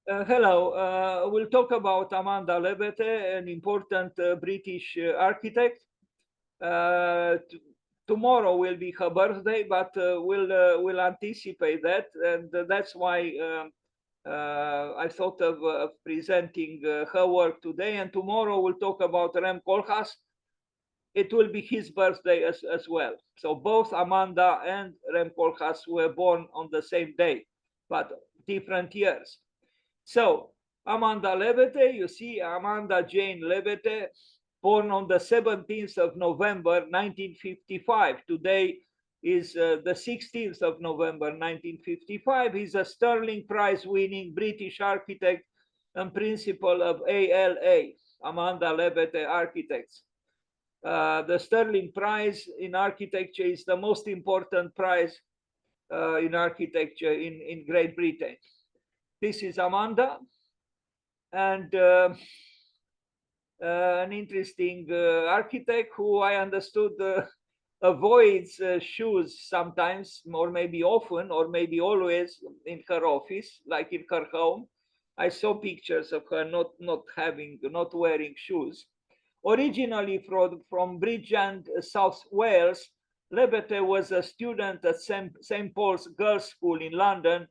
Hello. We'll talk about Amanda Levete, an important British architect. Tomorrow will be her birthday, but we'll anticipate that, and that's why I thought of presenting her work today. And tomorrow we'll talk about Rem Koolhaas. It will be his birthday as well. So both Amanda and Rem Koolhaas were born on the same day, but different years. So Amanda Levete, you see Amanda Jane Levete, born on the 17th of November 1955. Today is the 16th of November 1955. He's a Sterling Prize winning British architect and principal of ALA, Amanda Levete Architects. The Sterling Prize in architecture is the most important prize in architecture in Great Britain. This is Amanda, and an interesting architect who I understood avoids shoes sometimes, or maybe often, or maybe always in her office, like in her home. I saw pictures of her not wearing shoes. Originally from Bridgend, South Wales, Levete was a student at St. Paul's Girls' School in London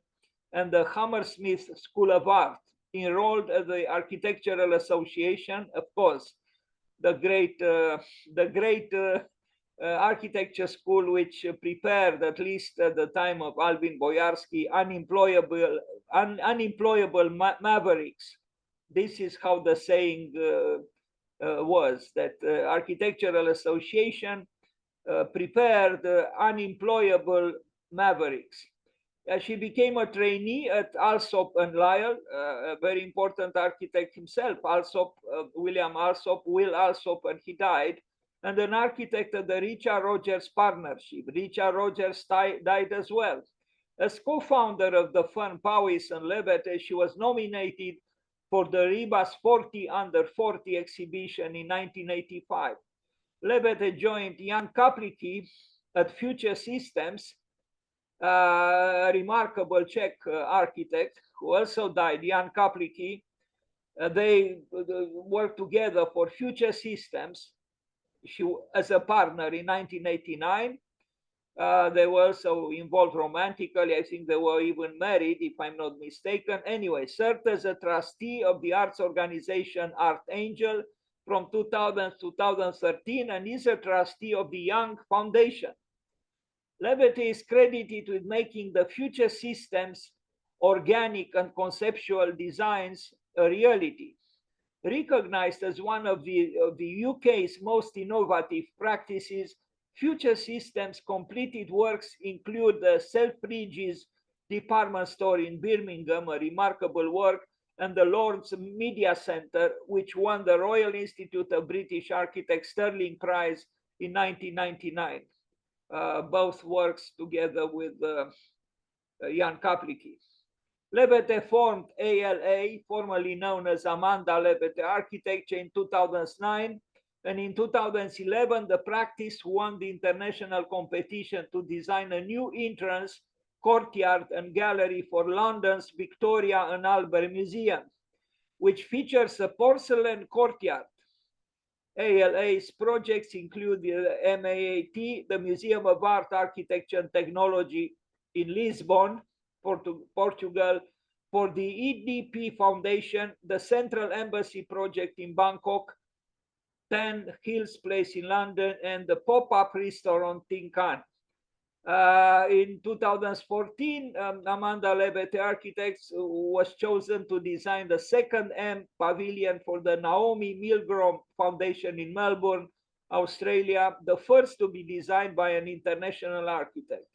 and the Hammersmith School of Art, enrolled at the Architectural Association, of course, the great architecture school which prepared, at least at the time of Alvin Boyarsky, unemployable mavericks. This is how the saying was, that Architectural Association prepared unemployable mavericks. She became a trainee at Alsop and Lyell, a very important architect himself, William Alsop, Will Alsop, and he died, and an architect at the Richard Rogers Partnership. Richard Rogers died as well. As co-founder of the firm Powys and Levete, she was nominated for the Ribas 40 Under 40 exhibition in 1985. Levete joined Jan Kaplicki at Future Systems, a remarkable Czech architect who also died, Jan Kaplicki. They worked together for Future Systems as a partner in 1989. They were also involved romantically. I think they were even married, if I'm not mistaken. Anyway, served as a trustee of the arts organization Art Angel from 2000 to 2013 and is a trustee of the Young Foundation. Levete is credited with making the Future Systems organic and conceptual designs a reality. Recognized as one of the UK's most innovative practices, Future Systems' completed works include the Selfridges department store in Birmingham, a remarkable work, and the Lord's Media Centre, which won the Royal Institute of British Architects Sterling Prize in 1999. Both works together with Jan Kaplicki. Levete formed ALA, formerly known as Amanda Levete Architecture, in 2009, and in 2011 the practice won the international competition to design a new entrance, courtyard and gallery for London's Victoria and Albert Museum, which features a porcelain courtyard. ALA's projects include the MAAT, the Museum of Art, Architecture and Technology in Lisbon, Portugal, for the EDP Foundation, the Central Embassy project in Bangkok, 10 Hills Place in London, and the pop-up restaurant Tin Can. In 2014, Amanda Levete Architects was chosen to design the second M Pavilion for the Naomi Milgrom Foundation in Melbourne, Australia, the first to be designed by an international architect.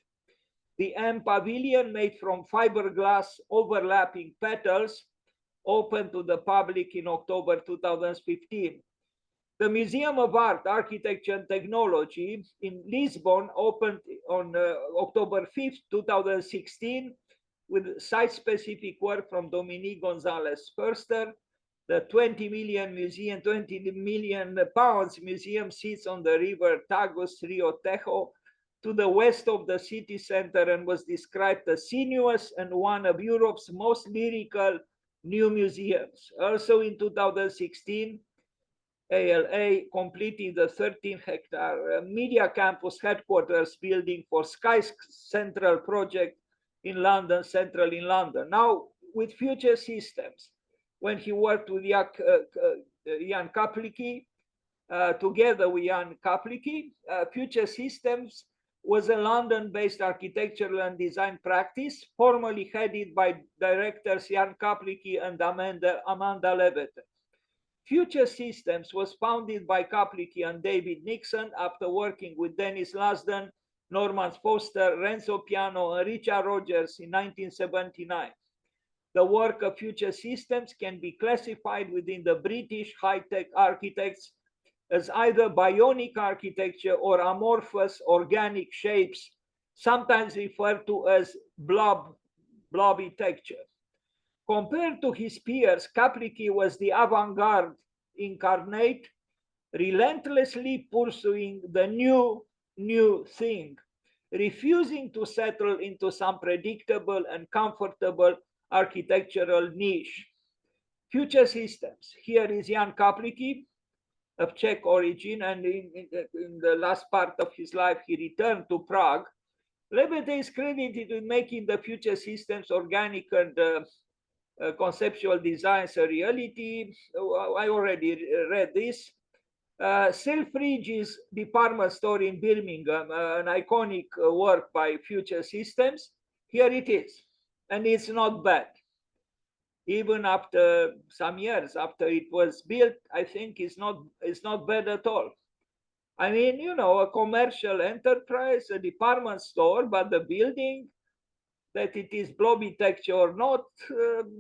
The M Pavilion, made from fiberglass overlapping petals, opened to the public in October 2015. The Museum of Art, Architecture and Technology in Lisbon opened on October 5th, 2016, with site-specific work from Dominique Gonzalez Förster. The 20 million pounds museum sits on the river Tagus, Rio Tejo, to the west of the city center, and was described as sinuous and one of Europe's most lyrical new museums. Also in 2016, ALA completed the 13-hectare media campus headquarters building for Sky Central project in London, central in London. Now, with Future Systems, when he worked with Jan Kaplicki, together with Jan Kaplicki, Future Systems was a London-based architectural and design practice, formerly headed by directors Jan Kaplicki and Amanda Levete. Future Systems was founded by Kaplicki and David Nixon after working with Dennis Lasden, Norman Foster, Renzo Piano, and Richard Rogers in 1979. The work of Future Systems can be classified within the British high-tech architects as either bionic architecture or amorphous organic shapes, sometimes referred to as blobby texture. Compared to his peers, Kaplicki was the avant-garde incarnate, relentlessly pursuing the new thing, refusing to settle into some predictable and comfortable architectural niche. Future Systems. Here is Jan Kaplicki, of Czech origin, and in the last part of his life, he returned to Prague. Levete is credited with making the Future Systems organic and conceptual designs a reality. I already read this. Selfridge's department store in Birmingham, an iconic work by Future Systems. Here it is, and it's not bad. Even after some years after it was built, I think it's not bad at all. I mean, you know, a commercial enterprise, a department store, but the building, that it is blobby texture or not,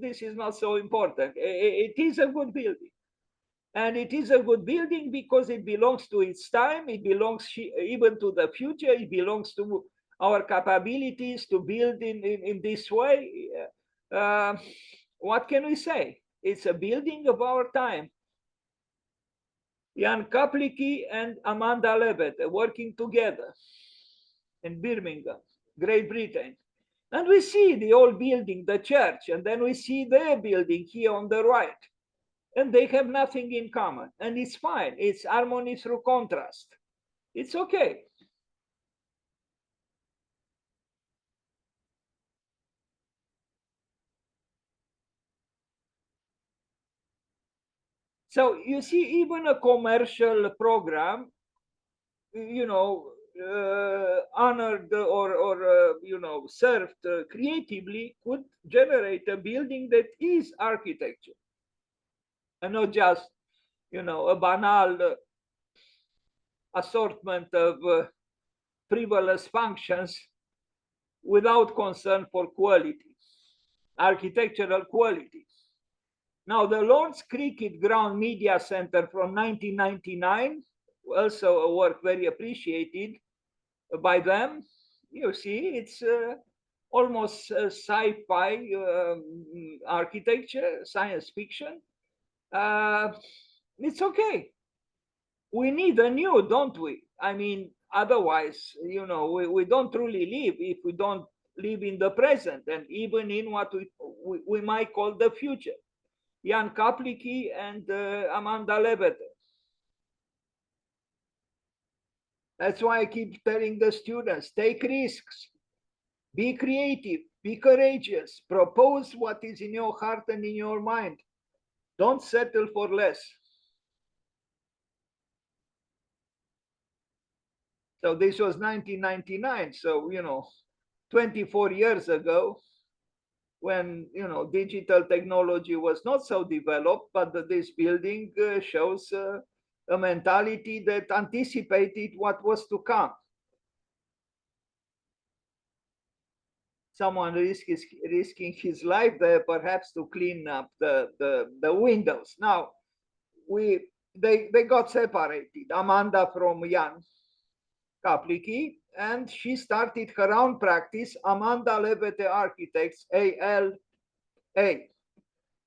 this is not so important. It is a good building. And it is a good building because it belongs to its time. It belongs even to the future. It belongs to our capabilities to build in this way. What can we say? It's a building of our time. Jan Kaplicki and Amanda Levete working together in Birmingham, Great Britain. And we see the old building, the church, and then we see their building here on the right. And they have nothing in common. And it's fine. It's harmony through contrast. It's okay. So you see, even a commercial program, you know, honored or you know, served creatively could generate a building that is architecture and not just, you know, a banal assortment of frivolous functions without concern for quality, architectural quality. Now, the Lord's Cricket Ground Media Center from 1999, also a work very appreciated by them. You see, it's almost sci-fi architecture, science fiction. It's okay. We need a new, don't we? I mean, otherwise, you know, we don't truly live if we don't live in the present and even in what we might call the future. Jan Kaplicki and Amanda Levete. That's why I keep telling the students, take risks, be creative, be courageous, propose what is in your heart and in your mind. Don't settle for less. So this was 1999. So, you know, 24 years ago, when, you know, digital technology was not so developed, but this building shows a mentality that anticipated what was to come. Someone risking his life there, perhaps to clean up the windows. Now, they got separated. Amanda from Jan Kaplicki, and she started her own practice, Amanda Levete Architects, ALA,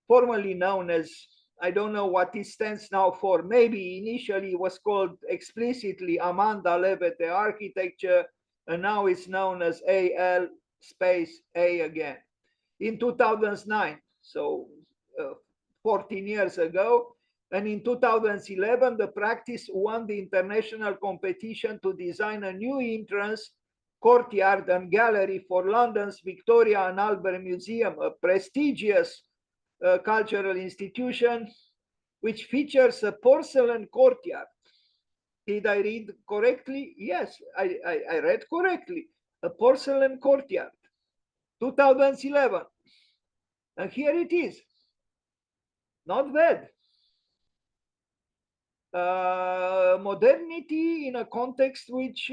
formerly known as, I don't know what it stands now for, maybe initially it was called explicitly Amanda Levete Architecture, and now it's known as AL space A again. In 2009, so 14 years ago. And in 2011, the practice won the international competition to design a new entrance, courtyard, and gallery for London's Victoria and Albert Museum, a prestigious cultural institution which features a porcelain courtyard. Did I read correctly? Yes, I read correctly. A porcelain courtyard, 2011. And here it is. Not bad. Modernity in a context which,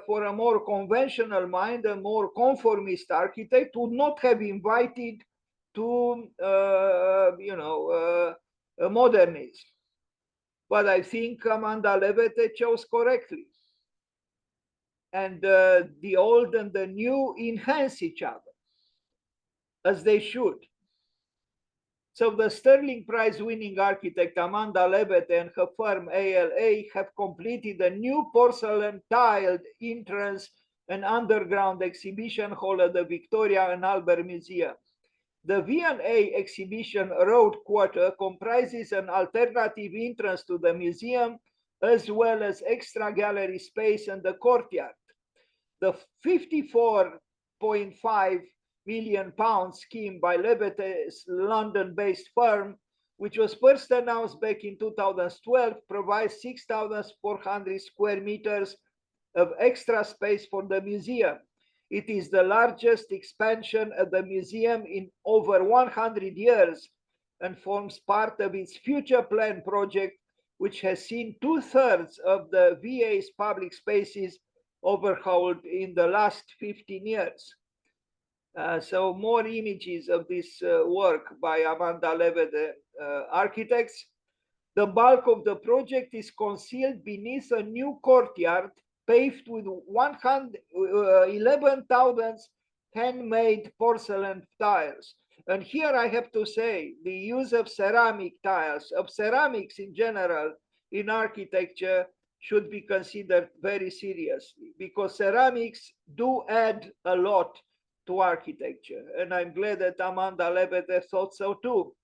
for a more conventional mind, a more conformist architect would not have invited to, modernism. But I think Amanda Levete chose correctly. And the old and the new enhance each other, as they should. So the Sterling Prize winning architect Amanda Levete and her firm ALA have completed a new porcelain tiled entrance and underground exhibition hall at the Victoria and Albert Museum. The V&A exhibition road quarter comprises an alternative entrance to the museum, as well as extra gallery space and the courtyard. The 54.5 million pound scheme by Levete's London-based firm, which was first announced back in 2012, provides 6,400 square meters of extra space for the museum. It is the largest expansion at the museum in over 100 years and forms part of its future plan project, which has seen 2/3 of the VA's public spaces overhauled in the last 15 years. So more images of this work by Amanda Levete architects. The bulk of the project is concealed beneath a new courtyard paved with 11,000 handmade porcelain tiles. And here I have to say, the use of ceramic tiles, of ceramics in general, in architecture should be considered very seriously, because ceramics do add a lot to architecture. And I'm glad that Amanda Levete thought so too.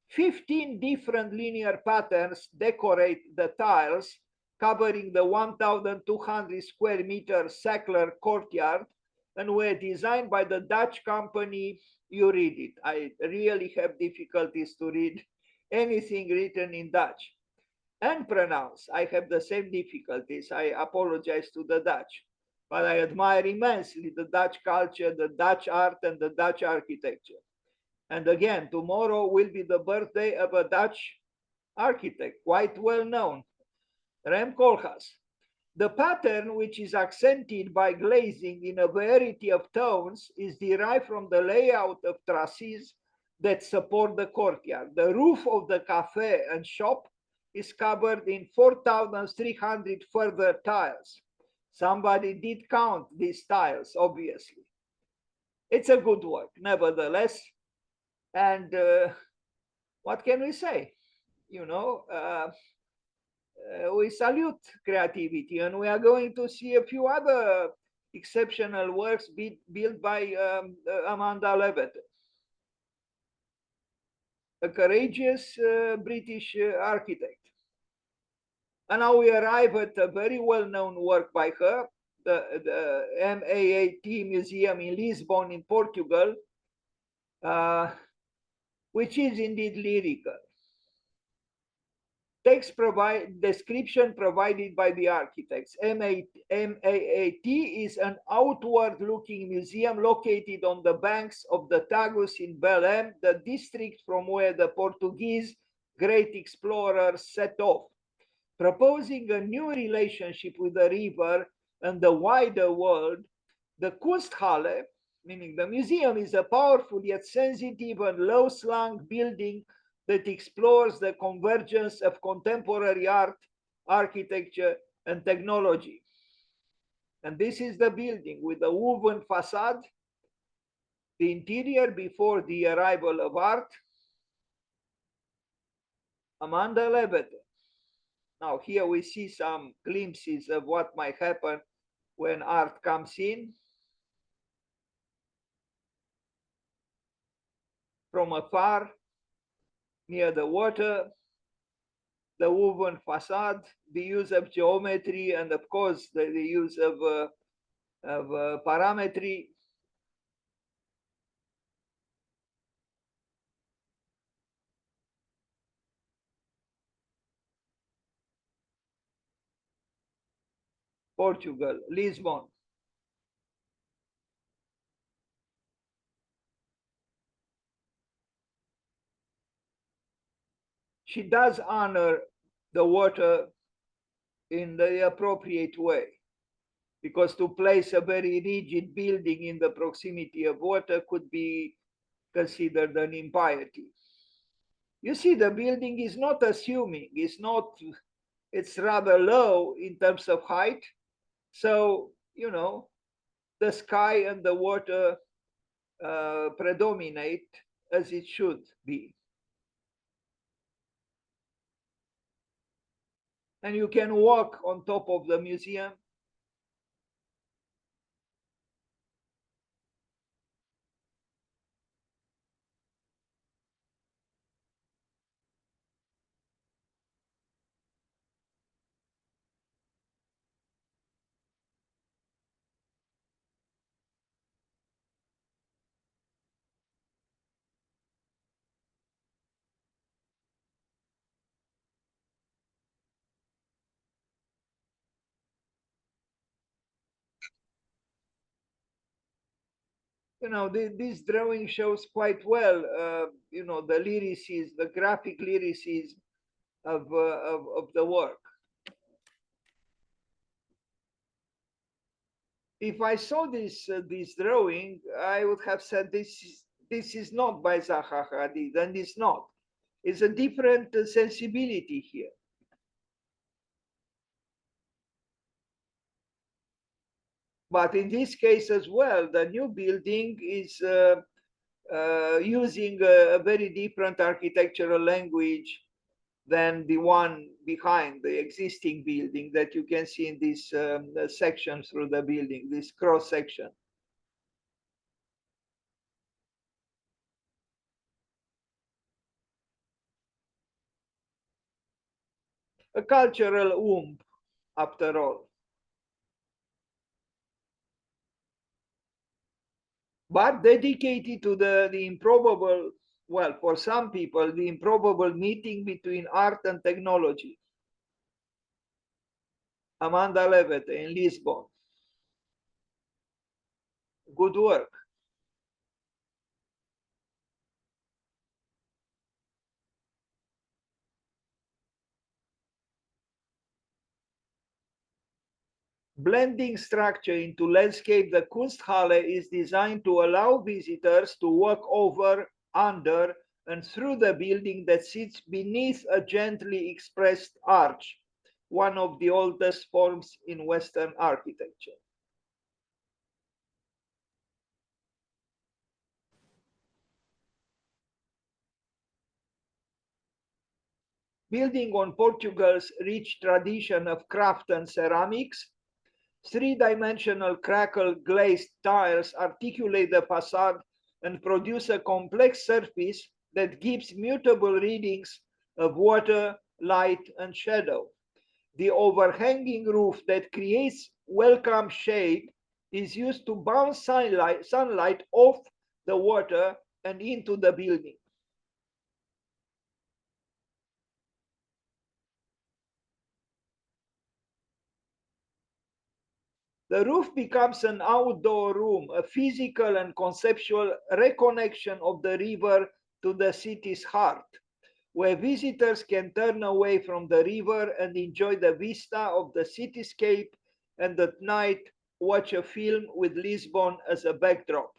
15 different linear patterns decorate the tiles, covering the 1,200 square meter Sackler courtyard, and were designed by the Dutch company. You read it. I really have difficulties to read anything written in Dutch and pronounce. I have the same difficulties. I apologize to the Dutch, but I admire immensely the Dutch culture, the Dutch art, and the Dutch architecture. And again, tomorrow will be the birthday of a Dutch architect, quite well known, Rem Koolhaas. The pattern, which is accented by glazing in a variety of tones, is derived from the layout of trusses that support the courtyard. The roof of the cafe and shop is covered in 4,300 further tiles. Somebody did count these tiles, obviously. It's a good work, nevertheless. And what can we say? We salute creativity, and we are going to see a few other exceptional works built by Amanda Levete, a courageous British architect. And now we arrive at a very well-known work by her, the MAAT Museum in Lisbon in Portugal, which is indeed lyrical. Text description provided by the architects. MAAT is an outward-looking museum located on the banks of the Tagus in Belém, the district from where the Portuguese great explorers set off, proposing a new relationship with the river and the wider world. The Kunsthalle, meaning the museum, is a powerful yet sensitive and low-slung building that explores the convergence of contemporary art, architecture, and technology. And this is the building with the woven facade, the interior before the arrival of art. Amanda Levete. Now here we see some glimpses of what might happen when art comes in. from afar near the water, the woven facade, the use of geometry, and of course the use of parametry. Portugal, Lisbon. She does honor the water in the appropriate way, because to place a very rigid building in the proximity of water could be considered an impiety. You see, the building is not assuming, it's rather low in terms of height. So, you know, the sky and the water predominate as it should be. And you can walk on top of the museum. You know, this drawing shows quite well, you know, the lyricism, the graphic lyricism of the work. If I saw this drawing, I would have said this is not by Zaha Hadid, and it's not. It's a different sensibility here. But in this case as well, the new building is using a very different architectural language than the one behind the existing building that you can see in this section through the building, this cross section. A cultural womb, after all. But dedicated to the improbable, well, for some people, the improbable meeting between art and technology. Amanda Levete in Lisbon. Good work. Blending structure into landscape, the Kunsthalle is designed to allow visitors to walk over, under, and through the building that sits beneath a gently expressed arch, one of the oldest forms in Western architecture. Building on Portugal's rich tradition of craft and ceramics, three-dimensional crackle glazed tiles articulate the facade and produce a complex surface that gives mutable readings of water, light, and shadow. The overhanging roof that creates welcome shade is used to bounce sunlight off the water and into the building. The roof becomes an outdoor room, a physical and conceptual reconnection of the river to the city's heart, where visitors can turn away from the river and enjoy the vista of the cityscape, and at night watch a film with Lisbon as a backdrop.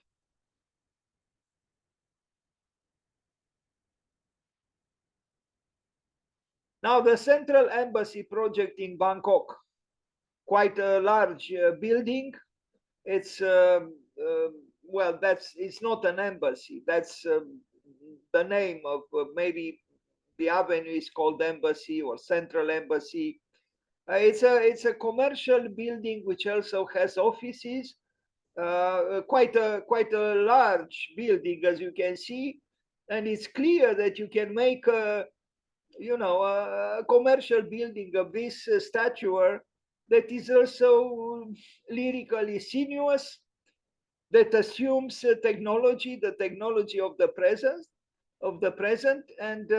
Now, the Central Embassy project in Bangkok, quite a large building. It's well, it's not an embassy. That's the name of maybe the avenue is called Embassy or Central Embassy. It's a commercial building which also has offices. Quite a large building, as you can see. And it's clear that you can make a, a commercial building of this stature that is also lyrically sinuous, that assumes technology, the technology of the present, and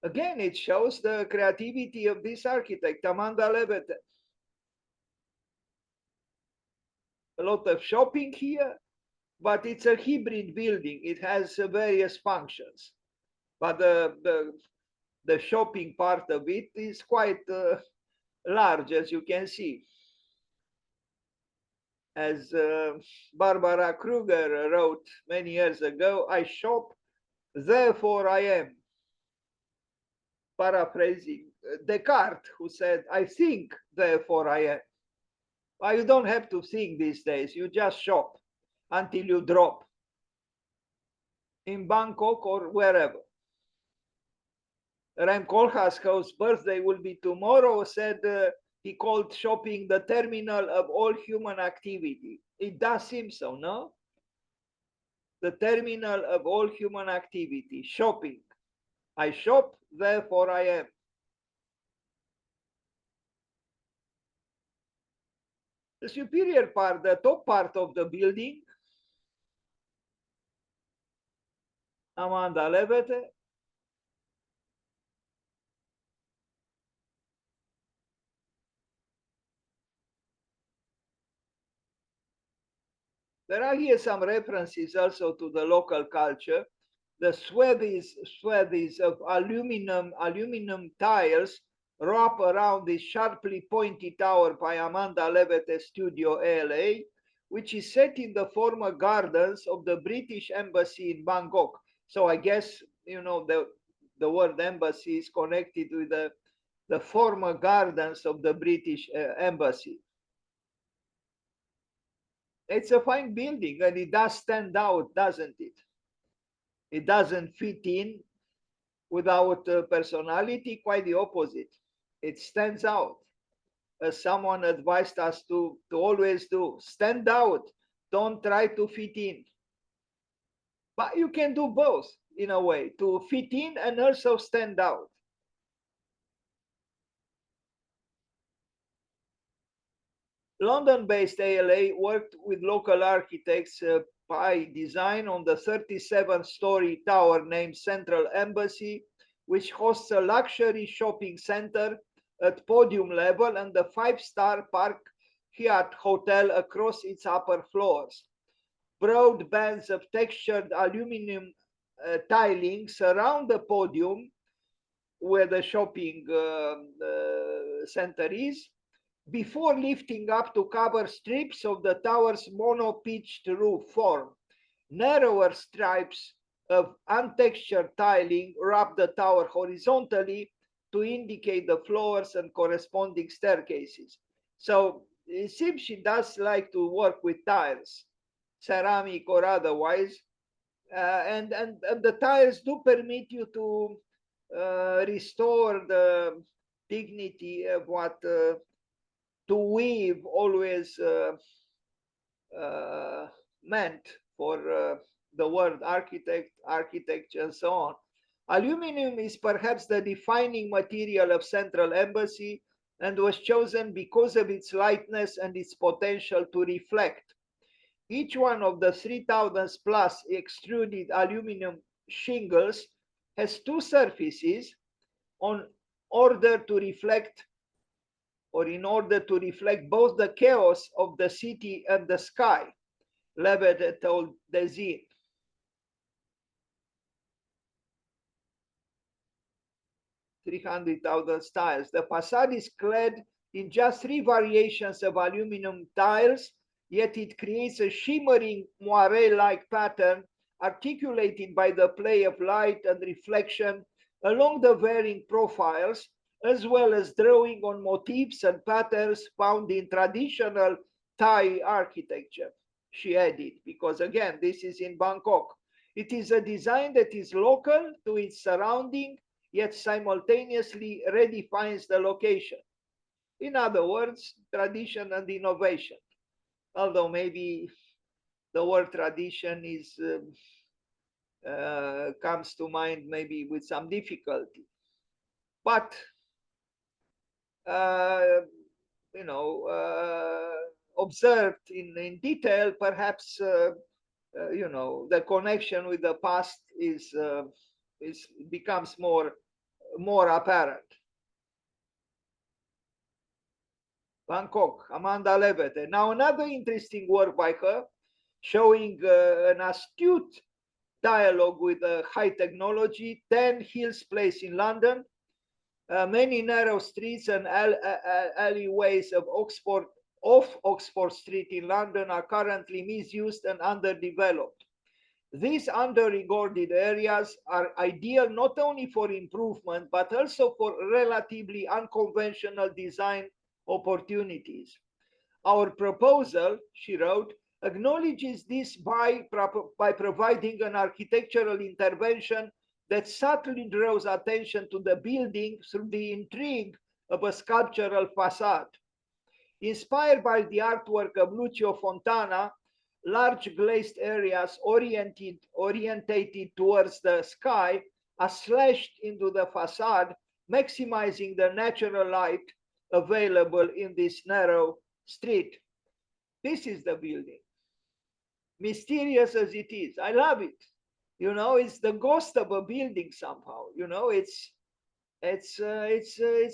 again, it shows the creativity of this architect, Amanda Levete. A lot of shopping here, but it's a hybrid building. It has various functions, but the shopping part of it is quite large, as you can see. As Barbara Kruger wrote many years ago, I shop, therefore I am. Paraphrasing Descartes, who said, I think, therefore I am. Well, you don't have to think these days. You just shop until you drop in Bangkok or wherever. Rem Koolhaas, whose birthday will be tomorrow, said he called shopping the terminal of all human activity. It does seem so, no? The terminal of all human activity, shopping. I shop, therefore I am. The superior part, the top part of the building, Amanda Levete. There are here some references also to the local culture. The swathes of aluminum tiles wrap around this sharply pointy tower by Amanda Levete Studio ALA, which is set in the former gardens of the British Embassy in Bangkok. So I guess, the word embassy is connected with the former gardens of the British Embassy. It's a fine building and it does stand out, doesn't it? It doesn't fit in without personality, quite the opposite. It stands out, as someone advised us to always do. Stand out, don't try to fit in. But you can do both in a way, to fit in and also stand out. London-based ALA worked with local architects by design on the 37-story tower named Central Embassy, which hosts a luxury shopping center at podium level and the 5-star Park Hyatt hotel across its upper floors. Broad bands of textured aluminum tiling surround the podium where the shopping center is, before lifting up to cover strips of the tower's mono-pitched roof form. Narrower stripes of untextured tiling wrap the tower horizontally to indicate the floors and corresponding staircases. So it seems she does like to work with tiles, ceramic or otherwise, and the tiles do permit you to restore the dignity of what to weave always meant for the word architecture, and so on. Aluminum is perhaps the defining material of Central Embassy and was chosen because of its lightness and its potential to reflect. Each one of the 3,000 plus extruded aluminum shingles has two surfaces on order to reflect or in order to reflect both the chaos of the city and the sky, Levete told Dezin. 300,000 tiles. The facade is clad in just 3 variations of aluminum tiles, yet it creates a shimmering moire-like pattern articulated by the play of light and reflection along the varying profiles, as well as drawing on motifs and patterns found in traditional Thai architecture, she added, because again, this is in Bangkok. It is a design that is local to its surrounding, yet simultaneously redefines the location. In other words, tradition and innovation. Although maybe the word tradition is comes to mind maybe with some difficulty. But you know, observed in detail, perhaps you know, the connection with the past is becomes more apparent. Bangkok, Amanda Levete. Now another interesting work by her, showing an astute dialogue with high technology. 10 Hills Place in London. Many narrow streets and alleyways of Oxford Street in London are currently misused and underdeveloped. These under-regarded areas are ideal not only for improvement, but also for relatively unconventional design opportunities. Our proposal, she wrote, acknowledges this by providing an architectural intervention that subtly draws attention to the building through the intrigue of a sculptural facade. Inspired by the artwork of Lucio Fontana, large glazed areas orientated towards the sky are slashed into the facade, maximizing the natural light available in this narrow street. This is the building. Mysterious as it is, I love it. You know, it's the ghost of a building somehow. You know, it's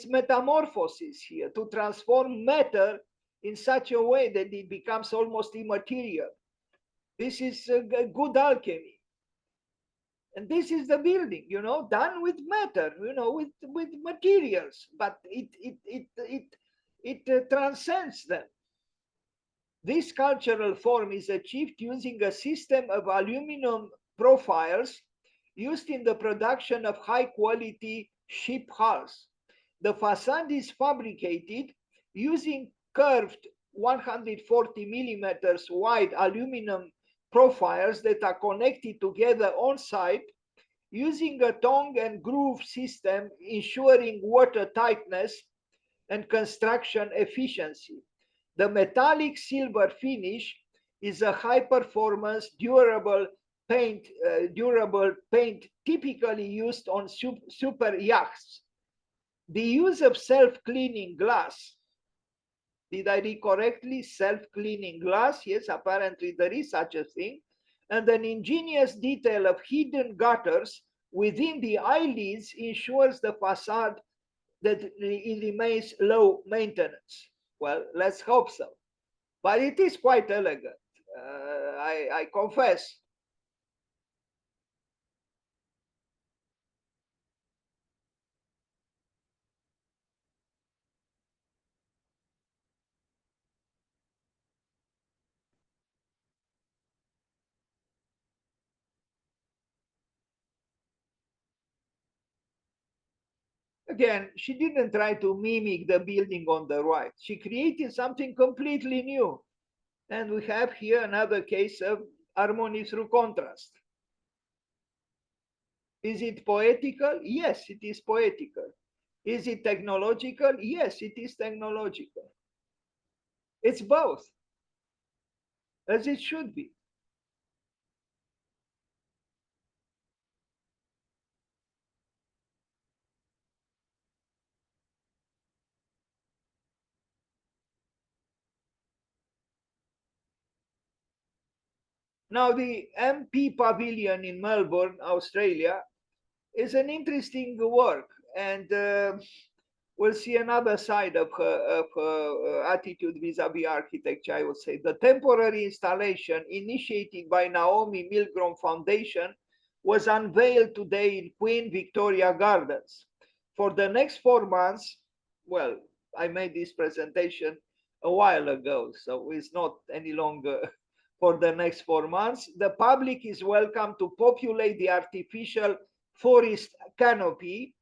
metamorphosis here to transform matter in such a way that it becomes almost immaterial. This is a good alchemy. And this is the building, you know, done with matter, you know, with materials, but it transcends them. This cultural form is achieved using a system of aluminum profiles used in the production of high-quality ship hulls. The facade is fabricated using curved 140 millimeters wide aluminum profiles that are connected together on site using a tongue and groove system, ensuring water tightness and construction efficiency. The metallic silver finish is a high-performance, durable paint typically used on super yachts. The use of self-cleaning glass. Did I read correctly? Self-cleaning glass? Yes, apparently there is such a thing. And an ingenious detail of hidden gutters within the eyelids ensures the facade that it remains low maintenance. Well, let's hope so. But it is quite elegant, I confess. Again, she didn't try to mimic the building on the right. She created something completely new. And we have here another case of harmony through contrast. Is it poetical? Yes, it is poetical. Is it technological? Yes, it is technological. It's both, as it should be. Now, the MP Pavilion in Melbourne, Australia, is an interesting work, and we'll see another side of her attitude vis-a-vis architecture, I would say. The temporary installation initiated by Naomi Milgrom Foundation was unveiled today in Queen Victoria Gardens. For the next 4 months, well, I made this presentation a while ago, so it's not any longer for the next 4 months. The public is welcome to populate the artificial forest canopy,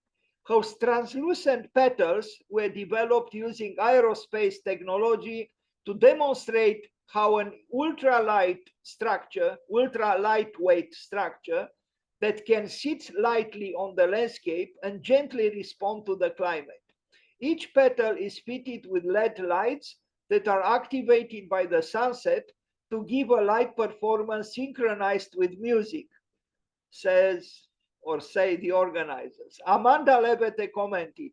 whose translucent petals were developed using aerospace technology to demonstrate how an ultralight structure, ultra lightweight structure that can sit lightly on the landscape and gently respond to the climate. Each petal is fitted with LED lights that are activated by the sunset to give a light performance synchronized with music. says or say the organizers. Amanda Levete commented,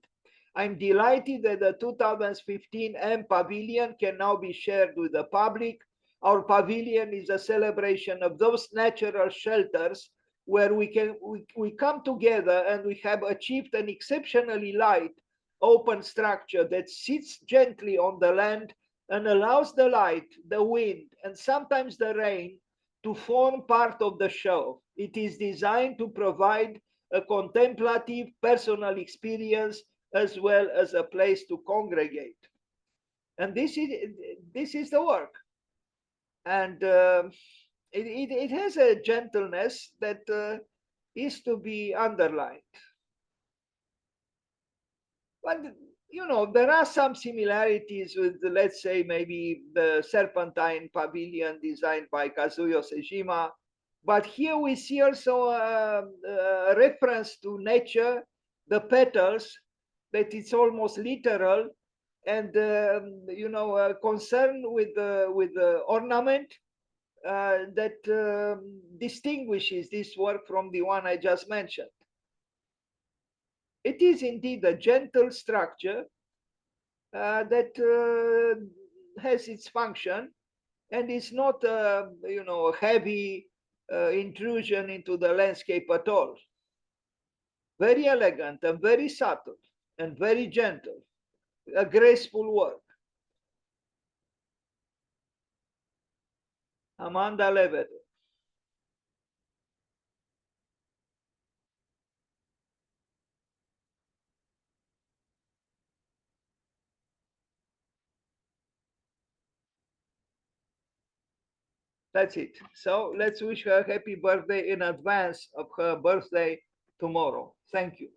I'm delighted that the 2015 M Pavilion can now be shared with the public. Our pavilion is a celebration of those natural shelters where we come together and we have achieved an exceptionally light, open structure that sits gently on the land and allows the light, the wind, and sometimes the rain to form part of the show. It is designed to provide a contemplative personal experience as well as a place to congregate. And this is the work. And it has a gentleness that is to be underlined. But there are some similarities with, let's say, maybe the Serpentine Pavilion designed by Kazuyo Sejima. But here we see also a reference to nature, the petals, that it's almost literal, and concern with the ornament that distinguishes this work from the one I just mentioned. It is indeed a gentle structure that has its function and is not a heavy intrusion into the landscape at all. Very elegant and very subtle and very gentle, a graceful work. Amanda Levete. That's it. So let's wish her happy birthday in advance of her birthday tomorrow. Thank you.